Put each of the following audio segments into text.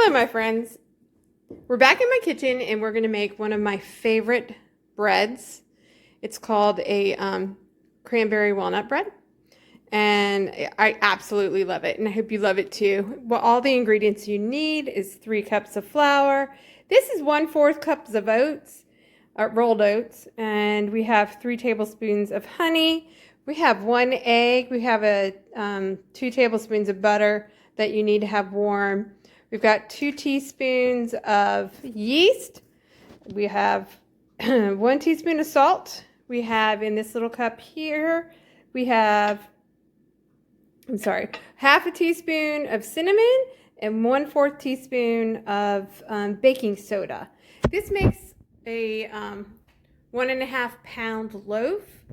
Hello, my friends. We're back in my kitchen and we're going to make one of my favorite breads. It's called a cranberry walnut bread. And I absolutely love it. And I hope you love it too. Well, all the ingredients you need is 3 cups of flour. This is 1/4 cups of oats, rolled oats. And we have 3 tablespoons of honey. We have 1 egg. We have 2 tablespoons of butter that you need to have warm. We've got 2 teaspoons of yeast. We have 1 teaspoon of salt. We have in this little cup here, we have, half a teaspoon of cinnamon and 1/4 teaspoon of baking soda. This makes a 1.5 pound loaf.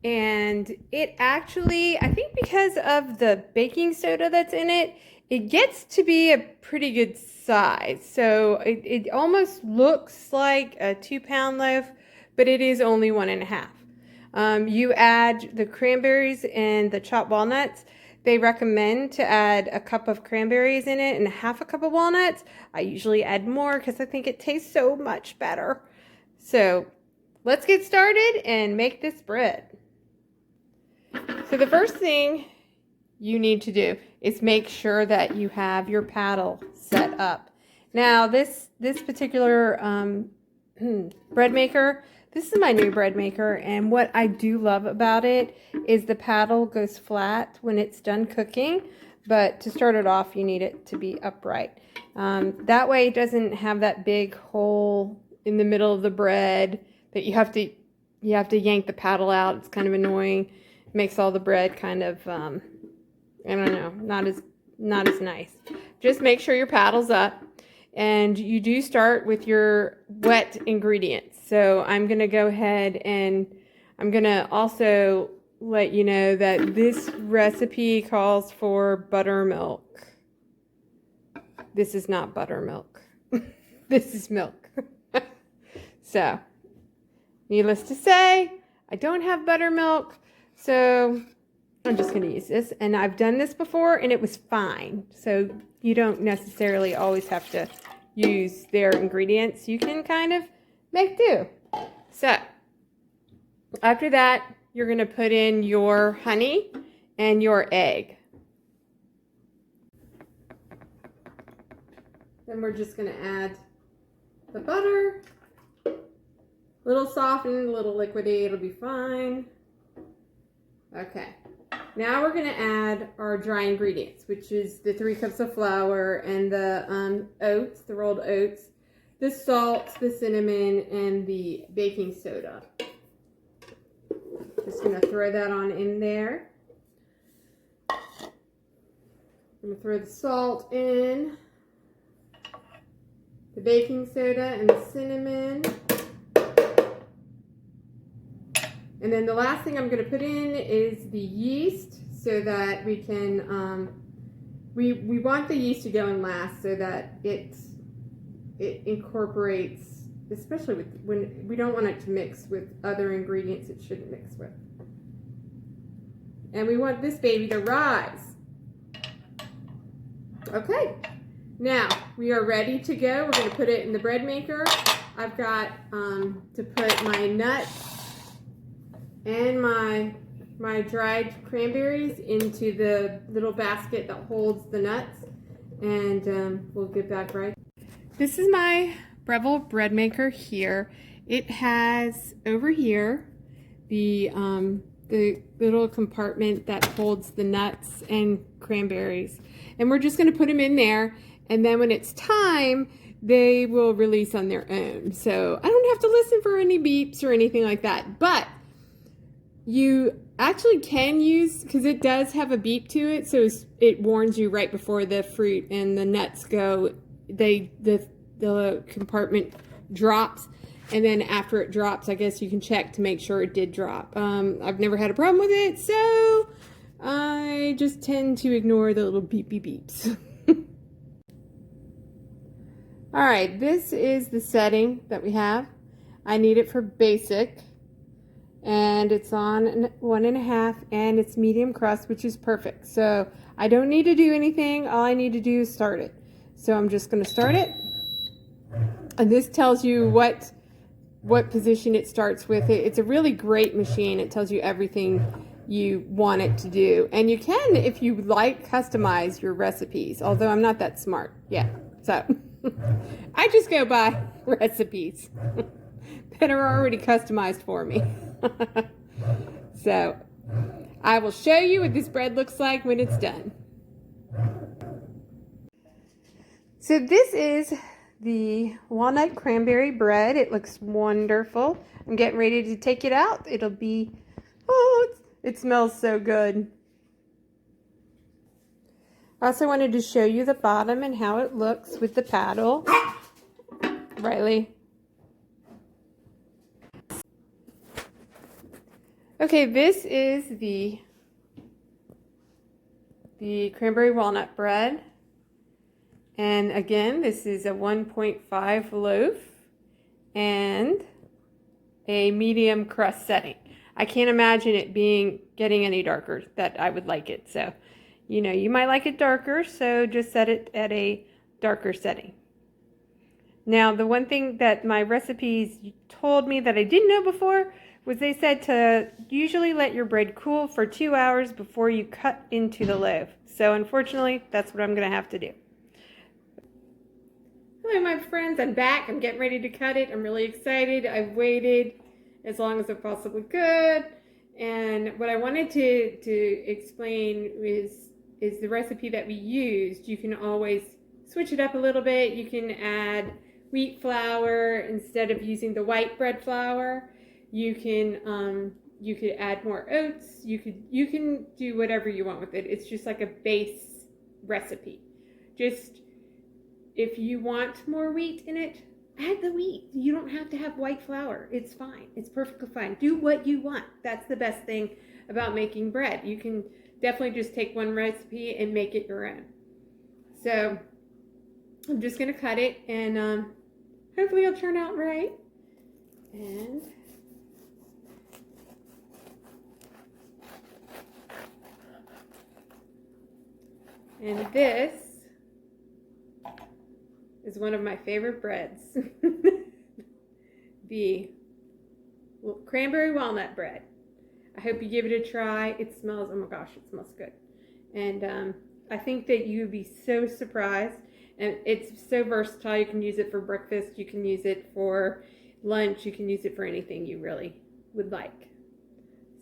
And it actually, I think because of the baking soda that's in it, it gets to be a pretty good size. So it almost looks like a 2-pound loaf, but it is only 1.5. You add the cranberries and the chopped walnuts. They recommend to add a cup of cranberries in it and 1/2 cup of walnuts. I usually add more because I think it tastes so much better. So let's get started and make this bread. So the first thing you need to do is make sure that you have your paddle set up. Now this particular bread maker, this is my new bread maker, and what I do love about it is the paddle goes flat when it's done cooking, but to start it off you need it to be upright. That way it doesn't have that big hole in the middle of the bread that you have to yank the paddle out. It's kind of annoying. Makes all the bread kind of, I don't know, not as nice. Just make sure your paddle's up, and you do start with your wet ingredients. So I'm going to go ahead and I'm going to also let you know that this recipe calls for buttermilk. This is not buttermilk. This is milk. So, needless to say, I don't have buttermilk. So I'm just going to use this, and I've done this before and it was fine. So you don't necessarily always have to use their ingredients. You can kind of make do. So after that, you're going to put in your honey and your egg. Then we're just going to add the butter. A little softened, a little liquidy, it'll be fine. Okay, now we're going to add our dry ingredients, which is the 3 cups of flour and the oats, the rolled oats, the salt, the cinnamon, and the baking soda. Just going to throw that on in there. I'm going to throw the salt in, the baking soda, and the cinnamon. And then the last thing I'm going to put in is the yeast, so that we can, we want the yeast to go in last so that it incorporates, especially when we don't want it to mix with other ingredients it shouldn't mix with. And we want this baby to rise. Okay, now we are ready to go. We're going to put it in the bread maker. I've got to put my nuts and my dried cranberries into the little basket that holds the nuts, and we'll get back right. This is my Breville bread maker here. It has over here the little compartment that holds the nuts and cranberries, and we're just going to put them in there, and then when it's time they will release on their own. So I don't have to listen for any beeps or anything like that, but you actually can use, because it does have a beep to it, so it warns you right before the fruit and the nuts go. The compartment drops, and then after it drops, I guess you can check to make sure it did drop. I've never had a problem with it, so I just tend to ignore the little beep beep beeps. All right, this is the setting that we have. I need it for basic. And it's on 1.5, and it's medium crust, which is perfect. So I don't need to do anything. All I need to do is start it. So I'm just going to start it. And this tells you what position it starts with. It's a really great machine. It tells you everything you want it to do. And you can, if you like, customize your recipes, although I'm not that smart yet. So I just go by recipes that are already customized for me. So I will show you what this bread looks like when it's done. So this is the walnut cranberry bread. It looks wonderful. I'm getting ready to take it out. It'll be, oh, it smells so good. I also wanted to show you the bottom and how it looks with the paddle. Riley. Okay, this is the cranberry walnut bread. And again, this is a 1.5 loaf and a medium crust setting. I can't imagine it getting any darker that I would like it. So, you know, you might like it darker, so just set it at a darker setting. Now, the one thing that my recipes told me that I didn't know before was they said to usually let your bread cool for 2 hours before you cut into the loaf. So unfortunately, that's what I'm going to have to do. Hello my friends, I'm back. I'm getting ready to cut it. I'm really excited. I've waited as long as I possibly could. And what I wanted to explain is the recipe that we used. You can always switch it up a little bit. You can add wheat flour instead of using the white bread flour. You could add more oats. You can do whatever you want with it. It's just like a base recipe. Just if you want more wheat in it, add the wheat. You don't have to have white flour. It's fine. It's perfectly fine. Do what you want. That's the best thing about making bread. You can definitely just take one recipe and make it your own. So I'm just going to cut it, and hopefully it'll turn out right. And this is one of my favorite breads. The cranberry walnut bread. I hope you give it a try. It smells, oh my gosh, it smells good. And I think that you would be so surprised. And it's so versatile. You can use it for breakfast. You can use it for lunch. You can use it for anything you really would like.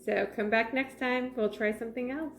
So come back next time. We'll try something else.